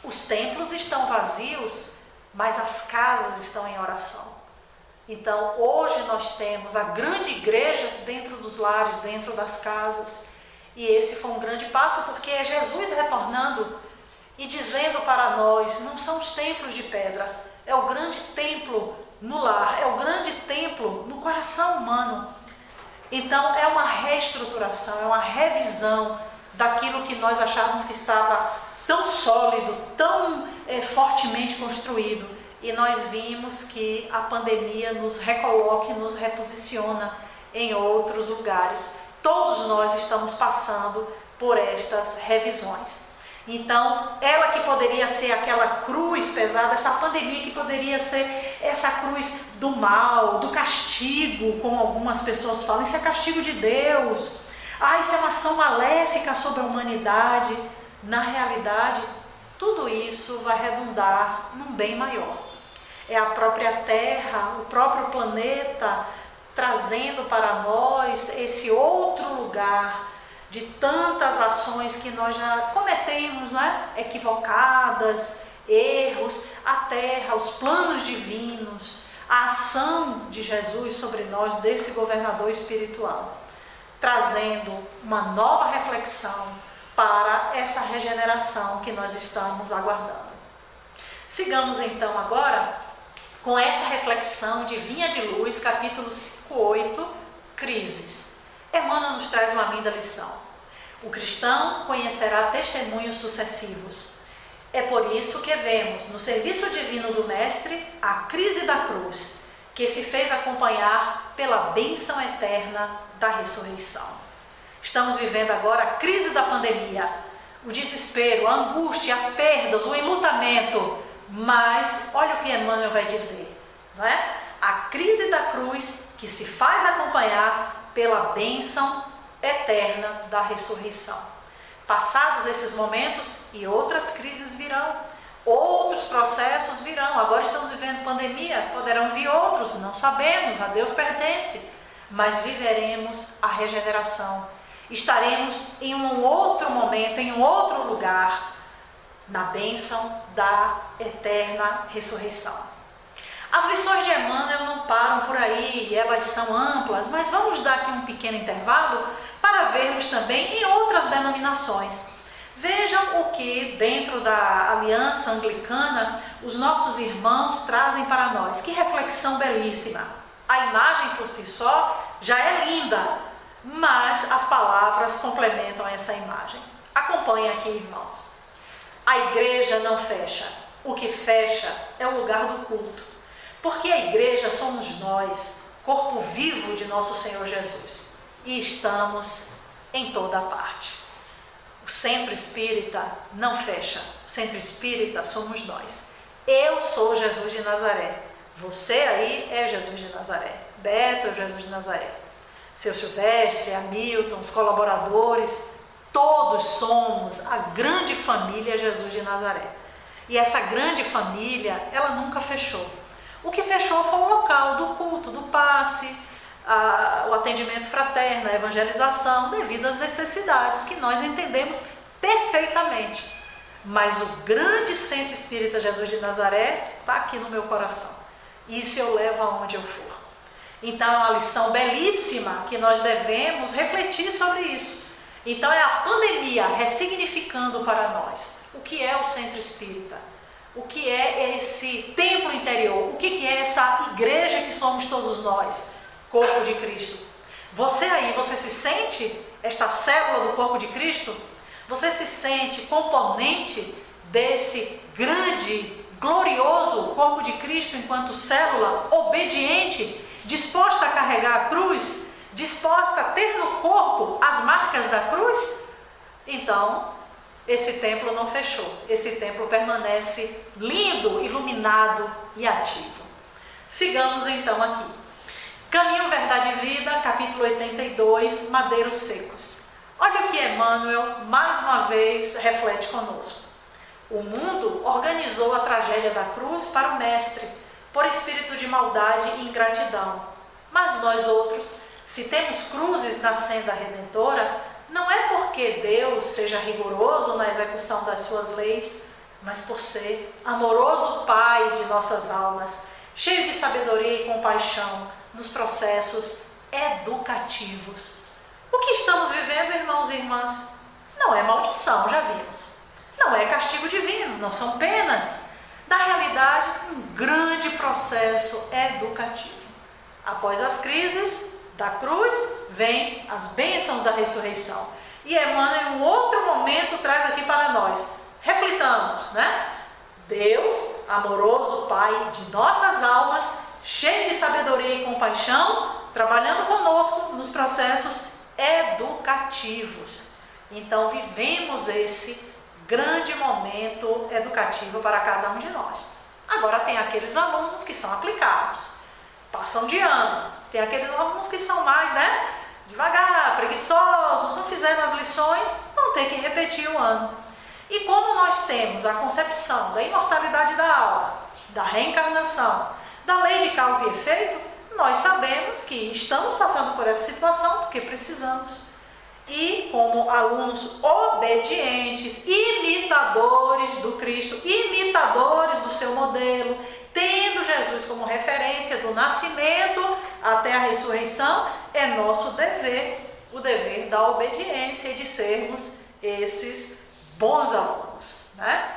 C: os templos estão vazios, mas as casas estão em oração. Então, hoje nós temos a grande igreja dentro dos lares, dentro das casas. E esse foi um grande passo, porque é Jesus retornando e dizendo para nós, não são os templos de pedra, é o grande templo no lar, é o grande templo no coração humano. Então, é uma reestruturação, é uma revisão daquilo que nós achávamos que estava tão sólido, tão fortemente construído. E nós vimos que a pandemia nos recoloca e nos reposiciona em outros lugares. Todos nós estamos passando por estas revisões. Então, ela que poderia ser aquela cruz pesada, essa pandemia que poderia ser essa cruz do mal, do castigo, como algumas pessoas falam, isso é castigo de Deus. Isso é uma ação maléfica sobre a humanidade. Na realidade, tudo isso vai redundar num bem maior. É a própria Terra, o próprio planeta, trazendo para nós esse outro lugar de tantas ações que nós já cometemos, equivocadas, erros, a Terra, os planos divinos, a ação de Jesus sobre nós, desse governador espiritual, trazendo uma nova reflexão para essa regeneração que nós estamos aguardando. Sigamos então agora com esta reflexão de Vinha de Luz, capítulo 5:8, Crises. Emmanuel nos traz uma linda lição. O cristão conhecerá testemunhos sucessivos. É por isso que vemos no serviço divino do Mestre a crise da cruz, que se fez acompanhar pela bênção eterna da ressurreição. Estamos vivendo agora a crise da pandemia, o desespero, a angústia, as perdas, o enlutamento. Mas olha o que Emmanuel vai dizer, A crise da cruz que se faz acompanhar pela bênção eterna da ressurreição. Passados esses momentos e outras crises virão, outros processos virão. Agora estamos vivendo pandemia, poderão vir outros, não sabemos, a Deus pertence, mas viveremos a regeneração. Estaremos em um outro momento, em um outro lugar, na bênção da eterna ressurreição. As lições de Emmanuel não param por aí, elas são amplas, mas vamos dar aqui um pequeno intervalo para vermos também em outras denominações. Vejam o que dentro da Aliança Anglicana os nossos irmãos trazem para nós. Que reflexão belíssima! A imagem por si só já é linda, mas as palavras complementam essa imagem. Acompanhem aqui, irmãos. A igreja não fecha. O que fecha é o lugar do culto. Porque a igreja somos nós, corpo vivo de nosso Senhor Jesus. E estamos em toda parte. O centro espírita não fecha. O centro espírita somos nós. Eu sou Jesus de Nazaré. Você aí é Jesus de Nazaré. Beto é Jesus de Nazaré. Seu Silvestre, Hamilton, os colaboradores, todos somos a grande família Jesus de Nazaré. E essa grande família, ela nunca fechou. O que fechou foi o local do culto, do passe, o atendimento fraterno, a evangelização, devido às necessidades que nós entendemos perfeitamente. Mas o grande centro espírita Jesus de Nazaré está aqui no meu coração. Isso eu levo aonde eu for. Então é uma lição belíssima que nós devemos refletir sobre isso. Então é a pandemia ressignificando para nós o que é o centro espírita, o que é esse templo interior, o que é essa igreja que somos todos nós, corpo de Cristo. Você aí, você se sente esta célula do corpo de Cristo? Você se sente componente desse grande, glorioso corpo de Cristo enquanto célula obediente, disposta a carregar a cruz, disposta a ter no corpo as marcas da cruz? Então, esse templo não fechou. Esse templo permanece lindo, iluminado e ativo. Sigamos então aqui. Caminho, Verdade e Vida, capítulo 82, Madeiros Secos. Olha o que Emmanuel, mais uma vez, reflete conosco. O mundo organizou a tragédia da cruz para o Mestre, por espírito de maldade e ingratidão. Mas nós outros, se temos cruzes na senda redentora, não é porque Deus seja rigoroso na execução das suas leis, mas por ser amoroso Pai de nossas almas, cheio de sabedoria e compaixão nos processos educativos. O que estamos vivendo, irmãos e irmãs, não é maldição, já vimos. Não é castigo divino, não são penas. Na realidade, um grande processo educativo. Após as crises da cruz, vem as bênçãos da ressurreição. E Emmanuel, em um outro momento, traz aqui para nós. Reflitamos, né? Deus, amoroso Pai de nossas almas, cheio de sabedoria e compaixão, trabalhando conosco nos processos educativos. Então, vivemos esse grande momento educativo para cada um de nós. Agora, tem aqueles alunos que são aplicados, passam de ano. Tem aqueles alunos que são mais, devagar, preguiçosos, não fizeram as lições, vão ter que repetir o ano. E como nós temos a concepção da imortalidade da alma, da reencarnação, da lei de causa e efeito, nós sabemos que estamos passando por essa situação porque precisamos. E como alunos obedientes, imitadores do Cristo, imitadores do seu modelo, tendo Jesus como referência do nascimento até a ressurreição, é nosso dever, o dever da obediência e de sermos esses bons alunos, né?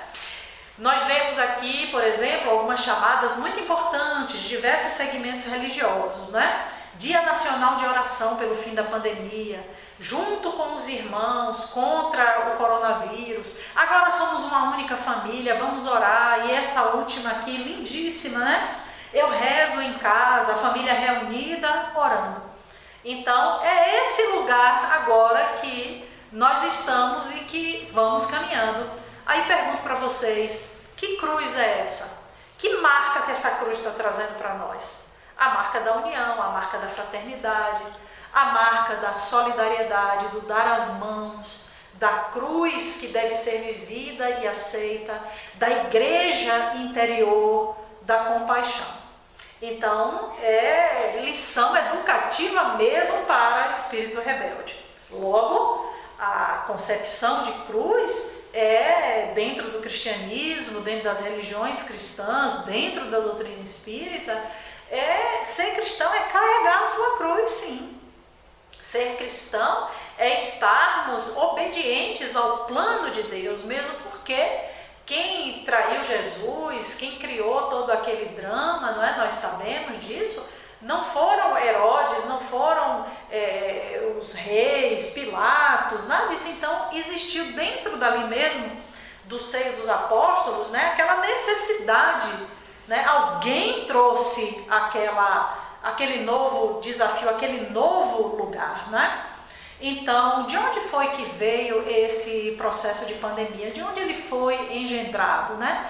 C: Nós vemos aqui, por exemplo, algumas chamadas muito importantes de diversos segmentos religiosos, né? Dia Nacional de Oração pelo fim da pandemia, junto com os irmãos contra o coronavírus. Agora somos uma única família, vamos orar. E essa última aqui, lindíssima, né? Eu rezo em casa, a família reunida, orando. Então, é esse lugar agora que nós estamos e que vamos caminhando. Aí pergunto para vocês, que cruz é essa? Que marca que essa cruz está trazendo para nós? A marca da união, a marca da fraternidade, a marca da solidariedade, do dar as mãos, da cruz que deve ser vivida e aceita, da igreja interior, da compaixão. Então, é lição educativa mesmo para espírito rebelde. Logo, a concepção de cruz é dentro do cristianismo, dentro das religiões cristãs, dentro da doutrina espírita. Ser cristão é carregar a sua cruz, sim. Ser cristão é estarmos obedientes ao plano de Deus, mesmo porque quem traiu Jesus, quem criou todo aquele drama, não é? Nós sabemos disso, não foram Herodes, não foram os reis, Pilatos, nada disso. Então existiu dentro dali mesmo, do seio dos apóstolos, né, aquela necessidade, né? Alguém trouxe aquele novo desafio, aquele novo lugar, né? Então, de onde foi que veio esse processo de pandemia? De onde ele foi engendrado, né?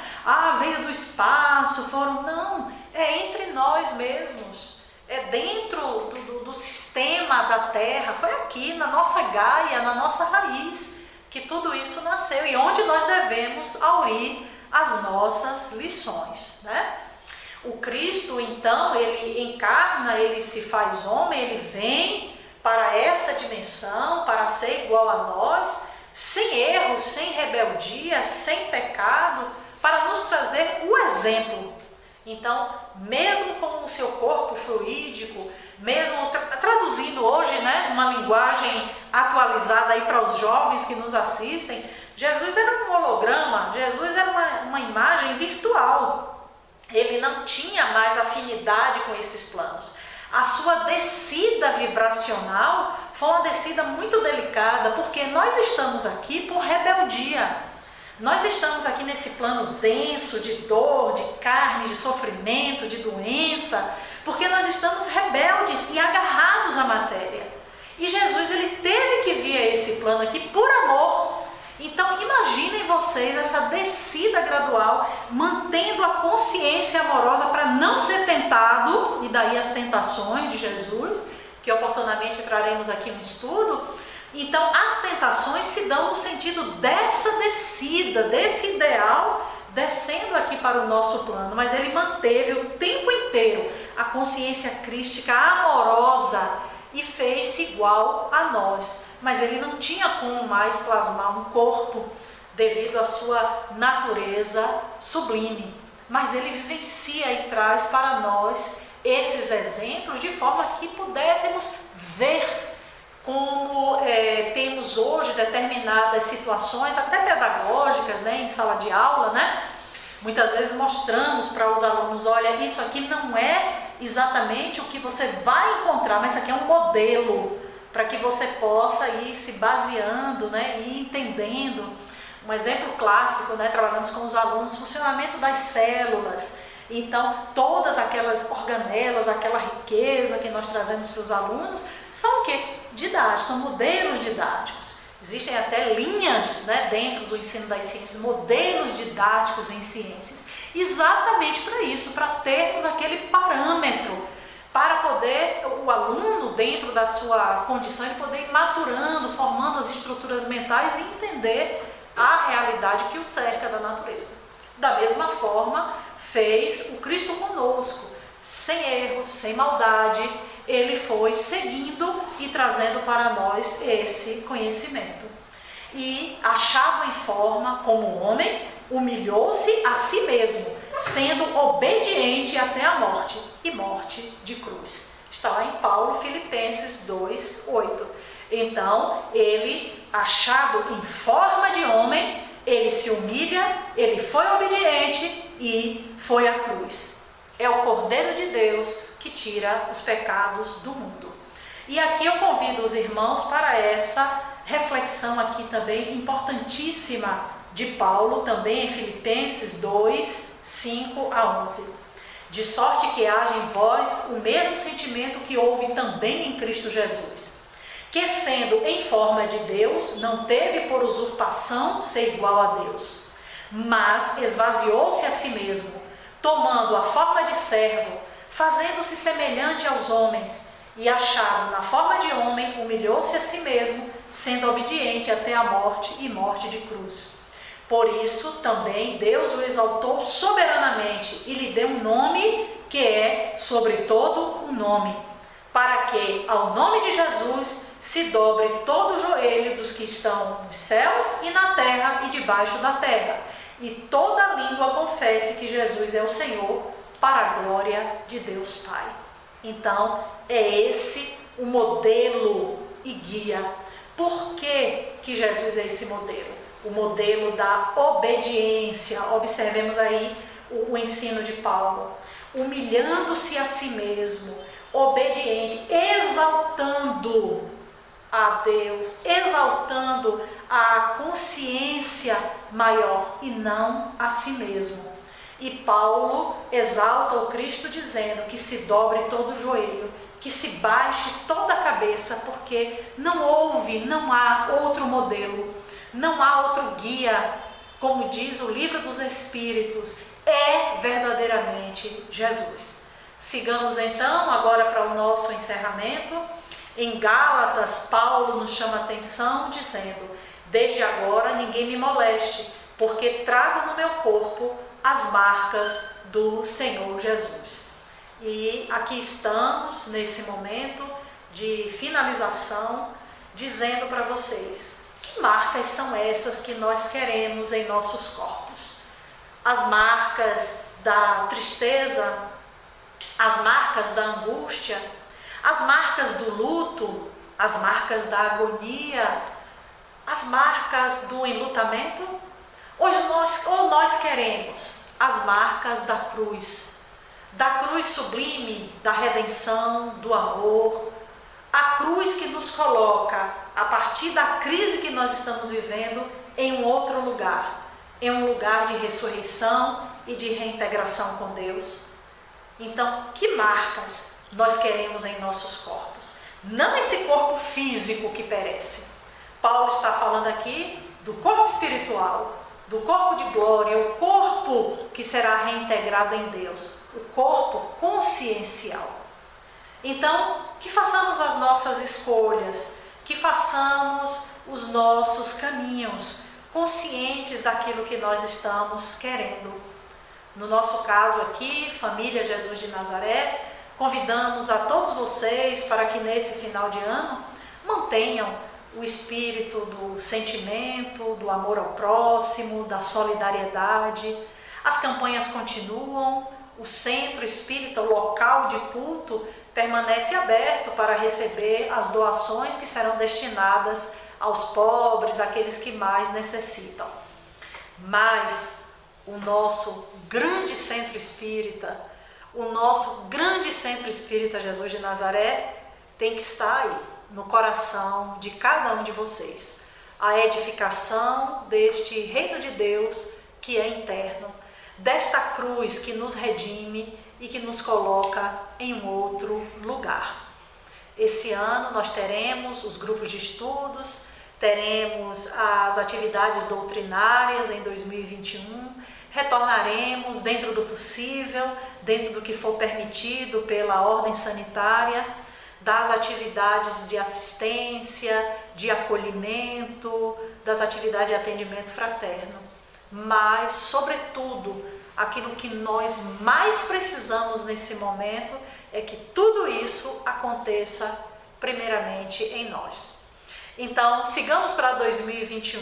C: Veio do espaço, Não, é entre nós mesmos. É dentro do sistema da Terra. Foi aqui, na nossa Gaia, na nossa raiz, que tudo isso nasceu. E onde nós devemos aurir as nossas lições, né? O Cristo, então, ele encarna, ele se faz homem, ele vem para essa dimensão, para ser igual a nós, sem erro, sem rebeldia, sem pecado, para nos trazer o exemplo. Então, mesmo com o seu corpo fluídico, mesmo traduzindo hoje, né, uma linguagem atualizada aí para os jovens que nos assistem, Jesus era um holograma, Jesus era uma imagem virtual. Ele não tinha mais afinidade com esses planos. A sua descida vibracional foi uma descida muito delicada, porque nós estamos aqui por rebeldia. Nós estamos aqui nesse plano denso de dor, de carne, de sofrimento, de doença, porque nós estamos rebeldes e agarrados à matéria. E Jesus, ele teve que vir a esse plano aqui por amor. Então, imaginem vocês essa descida gradual, mantendo a consciência amorosa para não ser tentado, e daí as tentações de Jesus, que oportunamente traremos aqui um estudo. Então, as tentações se dão no sentido dessa descida, desse ideal, descendo aqui para o nosso plano, mas ele manteve o tempo inteiro a consciência crística amorosa e fez-se igual a nós. Mas ele não tinha como mais plasmar um corpo devido à sua natureza sublime. Mas ele vivencia e traz para nós esses exemplos de forma que pudéssemos ver como temos hoje determinadas situações, até pedagógicas, né, em sala de aula, né? Muitas vezes mostramos para os alunos, olha, isso aqui não é exatamente o que você vai encontrar, mas isso aqui é um modelo para que você possa ir se baseando, né, e entendendo. Um exemplo clássico, né, trabalhamos com os alunos, funcionamento das células. Então, todas aquelas organelas, aquela riqueza que nós trazemos para os alunos, são o quê? Didáticos, são modelos didáticos. Existem até linhas, né, dentro do ensino das ciências, modelos didáticos em ciências, exatamente para isso, para termos aquele parâmetro, para poder o aluno, dentro da sua condição, ele poder ir maturando, formando as estruturas mentais e entender a realidade que o cerca da natureza. Da mesma forma, fez o Cristo conosco, sem erro, sem maldade, ele foi seguindo e trazendo para nós esse conhecimento. E, achado em forma como homem, humilhou-se a si mesmo, sendo obediente até a morte, e morte de cruz. Está lá em Paulo, Filipenses 2:8. Então, ele, achado em forma de homem, ele se humilha, ele foi obediente e foi à cruz. É o Cordeiro de Deus que tira os pecados do mundo. E aqui eu convido os irmãos para essa reflexão aqui também importantíssima de Paulo, também em Filipenses 2:5-11. De sorte que haja em vós o mesmo sentimento que houve também em Cristo Jesus, que sendo em forma de Deus, não teve por usurpação ser igual a Deus, mas esvaziou-se a si mesmo, tomando a forma de servo, fazendo-se semelhante aos homens, e achado na forma de homem, humilhou-se a si mesmo, sendo obediente até a morte e morte de cruz. Por isso também Deus o exaltou soberanamente e lhe deu um nome que é sobre todo um nome, para que ao nome de Jesus se dobre todo o joelho dos que estão nos céus e na terra e debaixo da terra, e toda língua confesse que Jesus é o Senhor, para a glória de Deus Pai. Então, é esse o modelo e guia. Por que Jesus é esse modelo? O modelo da obediência. Observemos aí o ensino de Paulo. Humilhando-se a si mesmo, obediente, exaltando a Deus, exaltando a consciência maior e não a si mesmo. E Paulo exalta o Cristo dizendo que se dobre todo o joelho, que se baixe toda a cabeça, porque não há outro modelo, não há outro guia, como diz o livro dos Espíritos, é verdadeiramente Jesus. Sigamos então agora para o nosso encerramento. Em Gálatas, Paulo nos chama a atenção dizendo: desde agora ninguém me moleste, porque trago no meu corpo as marcas do Senhor Jesus. E aqui estamos nesse momento de finalização, dizendo para vocês: que marcas são essas que nós queremos em nossos corpos? As marcas da tristeza, as marcas da angústia, as marcas do luto, as marcas da agonia, as marcas do enlutamento? Ou nós queremos as marcas da cruz sublime, da redenção, do amor, a cruz que nos coloca, a partir da crise que nós estamos vivendo, em um outro lugar, em um lugar de ressurreição e de reintegração com Deus. Então, que marcas nós queremos em nossos corpos? Não esse corpo físico que perece. Paulo está falando aqui do corpo espiritual, do corpo de glória, o corpo que será reintegrado em Deus, o corpo consciencial. Então, que façamos as nossas escolhas, que façamos os nossos caminhos, conscientes daquilo que nós estamos querendo. No nosso caso aqui, Família Jesus de Nazaré, convidamos a todos vocês para que nesse final de ano mantenham o espírito do sentimento, do amor ao próximo, da solidariedade. As campanhas continuam, o centro espírita, o local de culto, permanece aberto para receber as doações que serão destinadas aos pobres, àqueles que mais necessitam. Mas o nosso grande centro espírita, Jesus de Nazaré, tem que estar aí, no coração de cada um de vocês. A edificação deste reino de Deus que é interno, desta cruz que nos redime e que nos coloca em um outro lugar. Esse ano nós teremos os grupos de estudos, teremos as atividades doutrinárias em 2021, retornaremos dentro do possível, dentro do que for permitido pela ordem sanitária, das atividades de assistência, de acolhimento, das atividades de atendimento fraterno. Mas, sobretudo, aquilo que nós mais precisamos nesse momento é que tudo isso aconteça primeiramente em nós. Então, sigamos para 2021,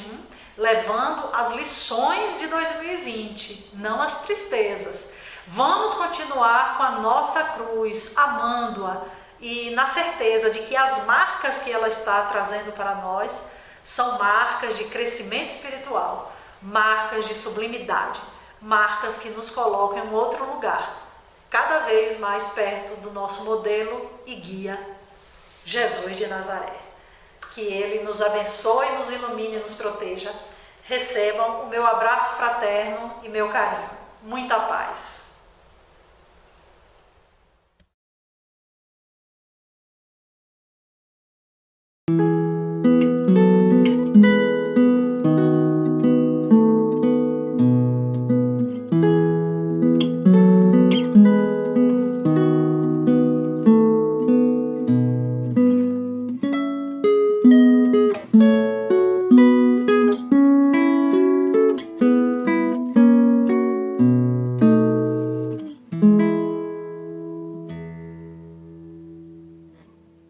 C: levando as lições de 2020, não as tristezas. Vamos continuar com a nossa cruz, amando-a, e na certeza de que as marcas que ela está trazendo para nós são marcas de crescimento espiritual, marcas de sublimidade, marcas que nos colocam em outro lugar, cada vez mais perto do nosso modelo e guia, Jesus de Nazaré. Que Ele nos abençoe, nos ilumine e nos proteja. Recebam o meu abraço fraterno e meu carinho. Muita paz.